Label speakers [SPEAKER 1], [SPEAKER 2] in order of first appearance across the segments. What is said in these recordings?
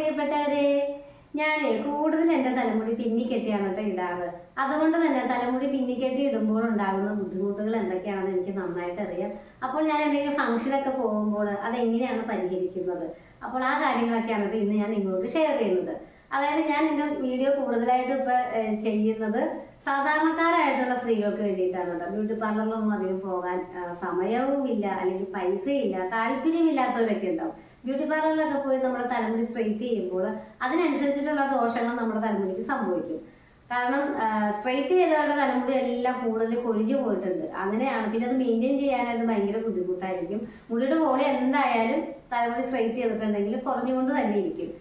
[SPEAKER 1] പ്രിയപ്പെട്ടവരെ. ഞാൻ കൂടുതൽ എൻ്റെ തലമുടി പിന്നിക്കെട്ടിയാണ് കേട്ടോ ഇടാറ്. അതുകൊണ്ട് തന്നെ തലമുടി പിന്നിക്കെട്ടി ഇടുമ്പോൾ ഉണ്ടാകുന്ന ബുദ്ധിമുട്ടുകൾ എന്തൊക്കെയാണെന്ന് എനിക്ക് നന്നായിട്ട് അറിയാം. അപ്പോൾ ഞാൻ എന്തെങ്കിലും ഫംഗ്ഷനൊക്കെ പോകുമ്പോൾ അതെങ്ങനെയാണ് പരിഹരിക്കുന്നത്, അപ്പോൾ ആ കാര്യങ്ങളൊക്കെയാണ് കേട്ടോ ഇന്ന് ഞാൻ നിങ്ങളോട് ഷെയർ ചെയ്യുന്നത്. അതായത് ഞാൻ എൻ്റെ വീഡിയോ കൂടുതലായിട്ട് ചെയ്യുന്നത് സാധാരണക്കാരായിട്ടുള്ള സ്ത്രീകൾക്ക് വേണ്ടിയിട്ടാണ് കേട്ടോ. ബ്യൂട്ടി പാർലറിലൊന്നും അധികം പോകാൻ സമയവും ഇല്ല, അല്ലെങ്കിൽ പൈസയില്ല, താല്പര്യമില്ലാത്തവരൊക്കെ ഉണ്ടാവും. ബ്യൂട്ടി പാർലറിലൊക്കെ പോയി നമ്മുടെ തലമുടി സ്ട്രെയിറ്റ് ചെയ്യുമ്പോൾ അതിനനുസരിച്ചിട്ടുള്ള ദോഷങ്ങൾ നമ്മുടെ തലമുടിക്ക് സംഭവിക്കും. കാരണം സ്ട്രെയിറ്റ് ചെയ്തവരുടെ തലമുടി എല്ലാം കൂടുതൽ കൊഴിഞ്ഞു പോയിട്ടുണ്ട്. അങ്ങനെയാണ്. പിന്നെ അത് മെയിൻറ്റെയിൻ ചെയ്യാനായിട്ട് ഭയങ്കര ബുദ്ധിമുട്ടായിരിക്കും. മുടിയുടെ വോളി എന്തായാലും തലമുടി സ്ട്രെയിറ്റ് ചെയ്തിട്ടുണ്ടെങ്കിൽ കുറഞ്ഞുകൊണ്ട് തന്നെ ഇരിക്കും.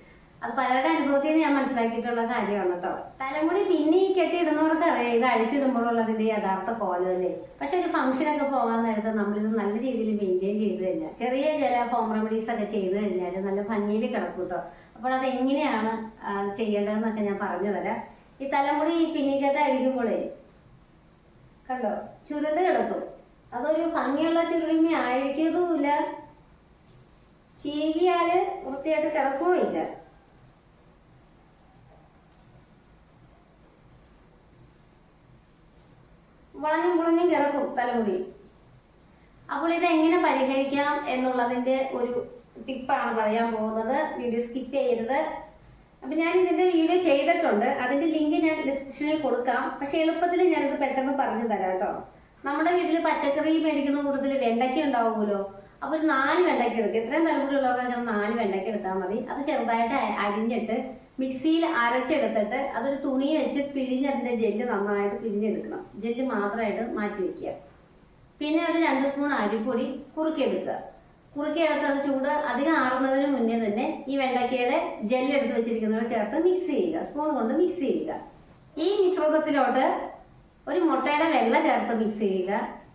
[SPEAKER 1] അത് പലരുടെ അനുഭവത്തിൽ നിന്ന് ഞാൻ മനസ്സിലാക്കിയിട്ടുള്ള കാര്യമാണ് കേട്ടോ. തലമുടി പിന്നെ കെട്ടിയിടുന്നവർക്ക് അറിയാം ഇത് അഴിച്ചിടുമ്പോഴുള്ളതിന്റെ യഥാർത്ഥ കോലമല്ലേ. പക്ഷെ ഒരു ഫംഗ്ഷനൊക്കെ പോകാൻ നേരത്ത് നമ്മളിത് നല്ല രീതിയിൽ മെയിൻറ്റെയിൻ ചെയ്ത് കഴിഞ്ഞാൽ, ചെറിയ ചില ഹോം റെമഡീസ് ഒക്കെ ചെയ്ത് കഴിഞ്ഞാൽ നല്ല ഭംഗിയിൽ കിടക്കും കേട്ടോ. അപ്പോൾ അത് എങ്ങനെയാണ് ചെയ്യേണ്ടതെന്നൊക്കെ ഞാൻ പറഞ്ഞു തരാം. ഈ തലമുടി പിന്നിക്കെട്ട് അഴിക്കുമ്പോഴേ കണ്ടോ ചുരുണ്ട് കിടക്കും. അതൊരു ഭംഗിയുള്ള ചുരുളിമ ആയിരിക്കതുമില്ല, ചീകിയാല് വൃത്തിയായിട്ട് കിടക്കുകയില്ല. വളഞ്ഞും പുളഞ്ഞും കിടക്കും തലമുടി. അപ്പോൾ ഇത് എങ്ങനെ പരിഹരിക്കാം എന്നുള്ളതിന്റെ ഒരു ടിപ്പാണ് പറയാൻ പോകുന്നത്. വീഡിയോ സ്കിപ്പ് ചെയ്യരുത്. അപ്പൊ ഞാൻ ഇതിന്റെ വീഡിയോ ചെയ്തിട്ടുണ്ട്, അതിന്റെ ലിങ്ക് ഞാൻ ഡിസ്ക്രിപ്ഷനിൽ കൊടുക്കാം. പക്ഷെ എളുപ്പത്തിൽ ഞാനിത് പെട്ടെന്ന് പറഞ്ഞു തരാം കേട്ടോ. നമ്മുടെ വീട്ടിൽ പച്ചക്കറി മേടിക്കുന്ന കൂട്ടത്തിൽ വെണ്ടയ്ക്ക ഉണ്ടാവുമല്ലോ. അപ്പൊ ഒരു 4 വെണ്ടയ്ക്ക എടുക്കുക. ഇത്രയും തലമുടി ഉള്ളവർക്ക് 4 വെണ്ടയ്ക്ക എടുത്താൽ മതി. അത് ചെറുതായിട്ട് അരിഞ്ഞിട്ട് മിക്സിയിൽ അരച്ചെടുത്തിട്ട് അതൊരു തുണി വെച്ച് പിഴിഞ്ഞ് അതിന്റെ ജെല്ല് നന്നായിട്ട് പിഴിഞ്ഞെടുക്കണം. ജെല്ല് മാത്രമായിട്ട് മാറ്റി വെക്കുക. പിന്നെ ഒരു 2 സ്പൂൺ അരിപ്പൊടി കുറുക്കിയെടുക്കുക. കുറുക്കിയെടുത്ത് അത് ചൂട് അധികം ആറുന്നതിന് മുന്നേ തന്നെ ഈ വെണ്ടയ്ക്കയുടെ ജെല്ല് എടുത്ത് വെച്ചിരിക്കുന്നതിനെ ചേർത്ത് മിക്സ് ചെയ്യുക. സ്പൂൺ കൊണ്ട് മിക്സ് ചെയ്യുക. ഈ മിശ്രിതത്തിലോട്ട് ഒരു മുട്ടയുടെ വെള്ള ചേർത്ത് മിക്സ് ചെയ്യുക.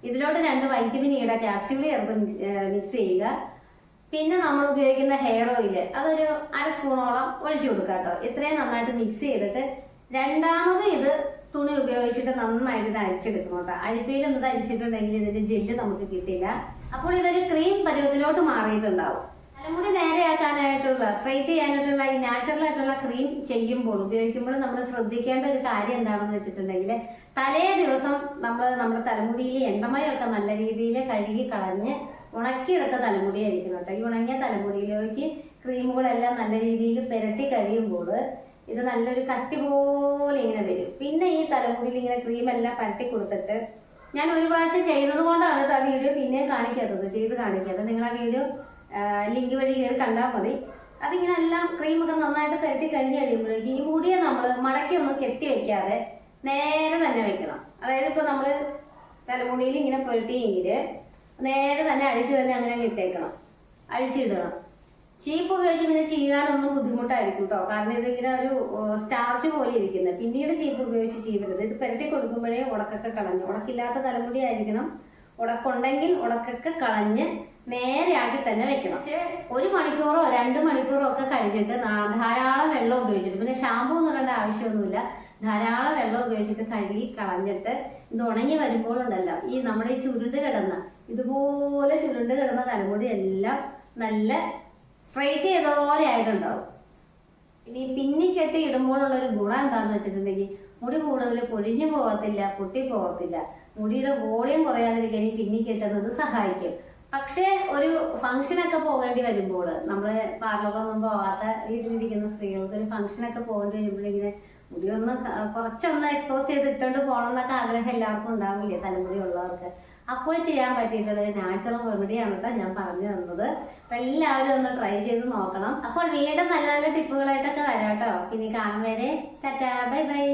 [SPEAKER 1] ഇതിലോട്ട് 2 വൈറ്റമിൻ ഇയുടെ ക്യാപ്സ്യൂൾ ചേർത്ത് മിക്സ് ചെയ്യുക. പിന്നെ നമ്മൾ ഉപയോഗിക്കുന്ന ഹെയർ ഓയിൽ അതൊരു 1/2 സ്പൂണോളം ഒഴിച്ചു കൊടുക്കുക കേട്ടോ. ഇത്രയും നന്നായിട്ട് മിക്സ് ചെയ്തിട്ട് രണ്ടാമത് ഇത് തുണി ഉപയോഗിച്ചിട്ട് നന്നായിട്ട് ഇത് അരിച്ചെടുക്കണം കേട്ടോ. അരിപ്പയിലൊന്നും അരിച്ചിട്ടുണ്ടെങ്കിൽ ഇതിന്റെ ജെല്ല് നമുക്ക് കിട്ടില്ല. അപ്പോൾ ഇതൊരു ക്രീം പരുവത്തിലോട്ട് മാറിയിട്ടുണ്ടാവും. തലമുടി നേരെയാക്കാനായിട്ടുള്ള സ്ട്രെയിറ്റ് ചെയ്യാനായിട്ടുള്ള ഈ നാച്ചുറൽ ആയിട്ടുള്ള ക്രീം ചെയ്യുമ്പോൾ ഉപയോഗിക്കുമ്പോൾ നമ്മൾ ശ്രദ്ധിക്കേണ്ട ഒരു കാര്യം എന്താണെന്ന് വെച്ചിട്ടുണ്ടെങ്കിൽ, തലേ ദിവസം നമ്മൾ നമ്മുടെ തലമുടിയിൽ എണ്ണമയമൊക്കെ നല്ല രീതിയിൽ കഴുകി കളഞ്ഞ് ഉണക്കിയെടുത്ത തലമുടിയായിരിക്കണം കേട്ടോ. ഈ ഉണങ്ങിയ തലമുടിയിലേക്ക് ക്രീമുകളെല്ലാം നല്ല രീതിയിൽ പുരട്ടി കഴിയുമ്പോൾ ഇത് നല്ലൊരു കട്ടി പോലെ ഇങ്ങനെ വരും. പിന്നെ ഈ തലമുടിയിൽ ഇങ്ങനെ ക്രീമെല്ലാം പരട്ടി കൊടുത്തിട്ട് ഞാൻ ഒരു പ്രാവശ്യം ചെയ്തത് കൊണ്ടാണ് കേട്ടോ ആ വീഡിയോ പിന്നെ ചെയ്ത് കാണിക്കാത്തത്. നിങ്ങൾ ആ വീഡിയോ ലിങ്ക് വഴി കയറി കണ്ടാൽ മതി. അതിങ്ങനെ എല്ലാം ക്രീമൊക്കെ നന്നായിട്ട് പുരട്ടി കഴിഞ്ഞ് കഴിയുമ്പോഴേക്ക് ഈ മുടിയെ നമ്മൾ മടക്കി ഒന്നും കെട്ടി വെക്കാതെ നേരെ തന്നെ വെക്കണം. അതായത് ഇപ്പോൾ നമ്മൾ തലമുടിയിൽ ഇങ്ങനെ പുരട്ടിയെങ്കിൽ നേരെ തന്നെ അഴിച്ച് തന്നെ അങ്ങനെ ഇട്ടേക്കണം, അഴിച്ചിടണം. ചീപ്പ് ഉപയോഗിച്ച് പിന്നെ ചെയ്യാനൊന്നും ബുദ്ധിമുട്ടായിരിക്കും കേട്ടോ. കാരണം ഇതിങ്ങനെ ഒരു സ്റ്റാർച്ച് പോലെ ഇരിക്കുന്നത്. പിന്നീട് ചീപ്പ് ഉപയോഗിച്ച് ചെയ്യരുത്. ഇത് പുരട്ടി കൊടുക്കുമ്പോഴേ ഉടക്കൊക്കെ കളഞ്ഞ്, ഉടക്കില്ലാത്ത തലമുടി ആയിരിക്കണം. ഉടക്കുണ്ടെങ്കിൽ ഉടക്കൊക്കെ കളഞ്ഞ് നേരെ ആക്കി തന്നെ വെക്കണം. പക്ഷേ 1 മണിക്കൂറോ 2 മണിക്കൂറോ ഒക്കെ കഴിഞ്ഞിട്ട് ധാരാളം വെള്ളം ഉപയോഗിച്ചിട്ട്, പിന്നെ ഷാമ്പൂ എന്ന് പറയേണ്ട ആവശ്യമൊന്നുമില്ല, ധാരാളം വെള്ളം ഉപയോഗിച്ചിട്ട് കഴുകി കളഞ്ഞിട്ട് ഇത് ഉണങ്ങി വരുമ്പോഴുണ്ടല്ലോ ഈ നമ്മുടെ ഈ ചുരുണ്ട് കിടന്ന ഇതുപോലെ ചുരുണ്ട് കിടന്ന തലമുടി എല്ലാം നല്ല സ്ട്രെയിറ്റ് ചെയ്ത പോലെ ആയിട്ടുണ്ടാവും. ഇനി പിന്നിക്കെട്ടി ഇടുമ്പോഴുള്ളൊരു ഗുണം എന്താണെന്ന് വെച്ചിട്ടുണ്ടെങ്കിൽ മുടി കൂടുതൽ പൊഴിഞ്ഞു പോകത്തില്ല, പൊട്ടി പോകത്തില്ല. മുടിയുടെ വോളിയം കുറയാതിരിക്കാൻ ഈ പിന്നിക്കെട്ടുന്നത് സഹായിക്കും. പക്ഷേ ഒരു ഫംഗ്ഷനൊക്കെ പോകേണ്ടി വരുമ്പോൾ, നമ്മൾ പാർലറിലൊന്നും പോകാത്ത വീട്ടിലിരിക്കുന്ന സ്ത്രീകൾക്ക് ഒരു ഫംഗ്ഷനൊക്കെ പോകേണ്ടി വരുമ്പോഴിങ്ങനെ മുടിയൊന്ന് കുറച്ചൊന്ന് എക്സ്പോസ് ചെയ്തിട്ടുണ്ട് പോകണം എന്നൊക്കെ ആഗ്രഹം എല്ലാവർക്കും ഉണ്ടാവില്ലേ തലമുടി ഉള്ളവർക്ക്. അപ്പോൾ ചെയ്യാൻ പറ്റിയിട്ടുള്ള നാച്ചുറൽ റെമഡിയാണ് കേട്ടോ ഞാൻ പറഞ്ഞു തന്നത്. അപ്പൊ എല്ലാവരും ഒന്ന് ട്രൈ ചെയ്ത് നോക്കണം. അപ്പോൾ വീണ്ടും നല്ല നല്ല ടിപ്പുകളായിട്ടൊക്കെ വരാം കേട്ടോ. പിന്നെ കാണും വരെ ടാറ്റാ, ബൈ ബൈ.